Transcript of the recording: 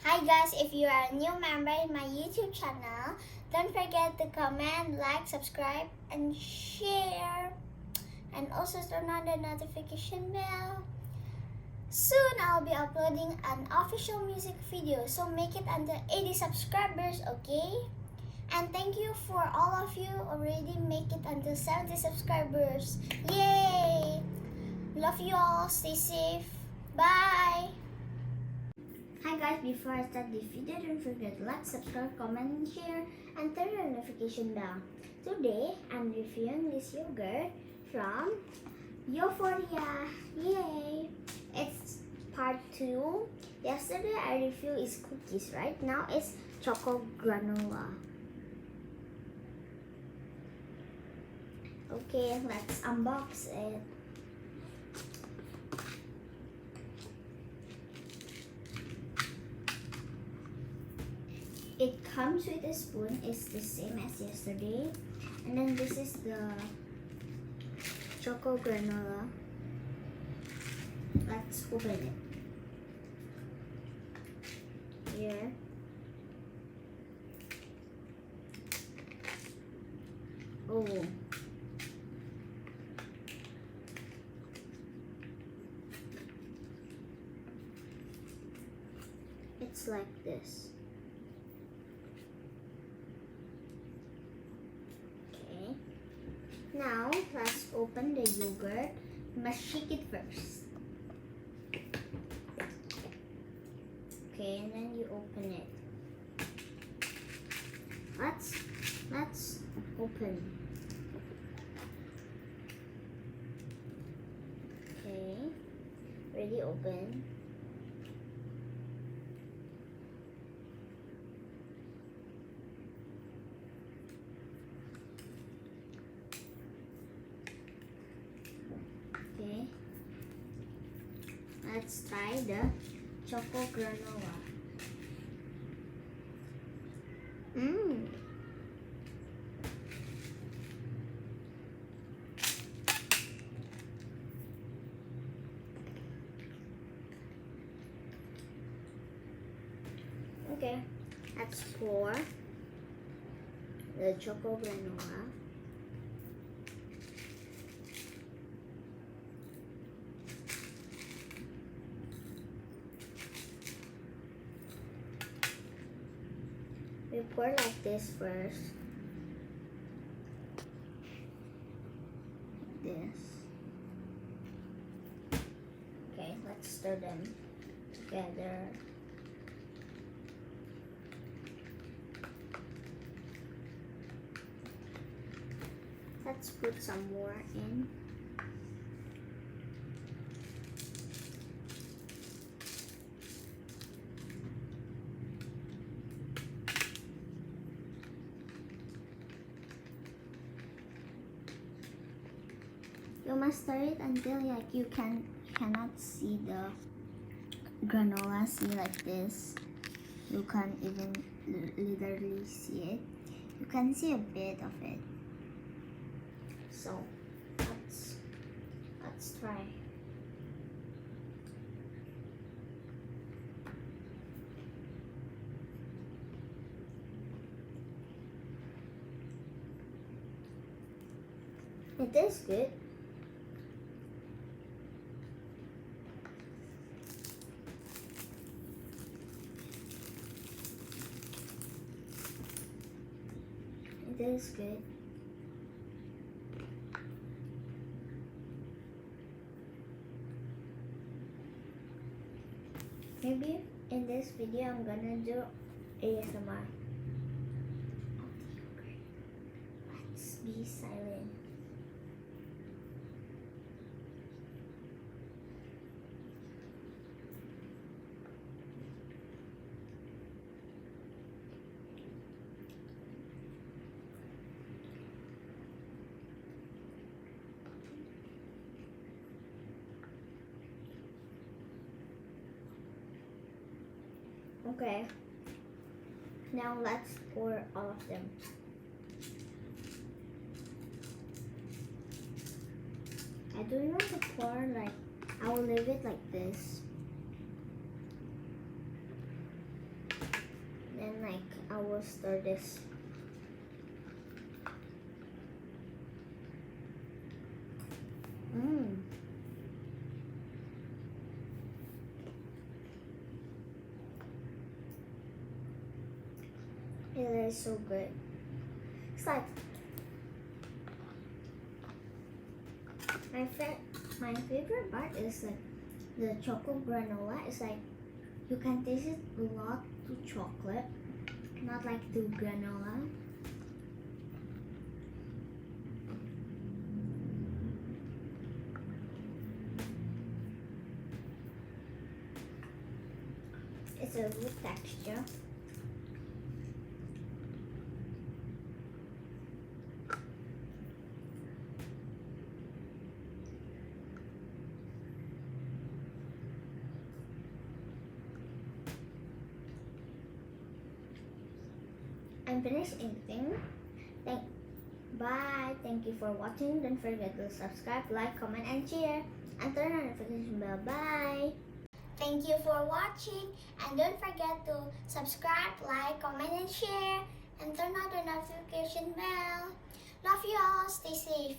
Hi guys, if you are a new member in my YouTube channel, don't forget to comment, like, subscribe, and share. And also turn on the notification bell. Soon I'll be uploading an official music video, so make it under 80 subscribers, okay? And thank you for all of you already make it until 70 subscribers. Yay! Love you all. Stay safe. Bye! Hi guys, before I start this video, don't forget to like, subscribe, comment, and share, and turn the notification bell. Today, I'm reviewing this yogurt from Yoforia. Yay! It's part 2. Yesterday I reviewed is cookies, right? Now it's choco granola. Okay, let's unbox it. It comes with a spoon. It's the same as yesterday. And then this is the choco granola. Let's open it. Here. Oh. It's like this. Now, let's open the yogurt. You must shake it first. Okay, and then you open it. Let's open. Okay, ready open. Okay, let's try the choco granola. Okay, let's pour the choco granola. We pour like this first. Like this. Okay, let's stir them together. Let's put some more in. You must stir it until like you cannot see the granola. See like this. You can't even literally see it. You can see a bit of it. So let's try. It tastes good. It is good. Maybe in this video I'm gonna do ASMR. Let's be silent. Okay, now let's pour all of them. I don't want to pour like, I will leave it like this. I will stir this. It is so good. It's like my favorite part is like the chocolate granola. It's like you can taste it a lot to chocolate, not like to granola. It's a good texture. I'm finished eating. Bye. Thank you for watching. Don't forget to subscribe, like, comment, and share. And turn on the notification bell. Bye. Thank you for watching. And don't forget to subscribe, like, comment, and share. And turn on the notification bell. Love you all. Stay safe.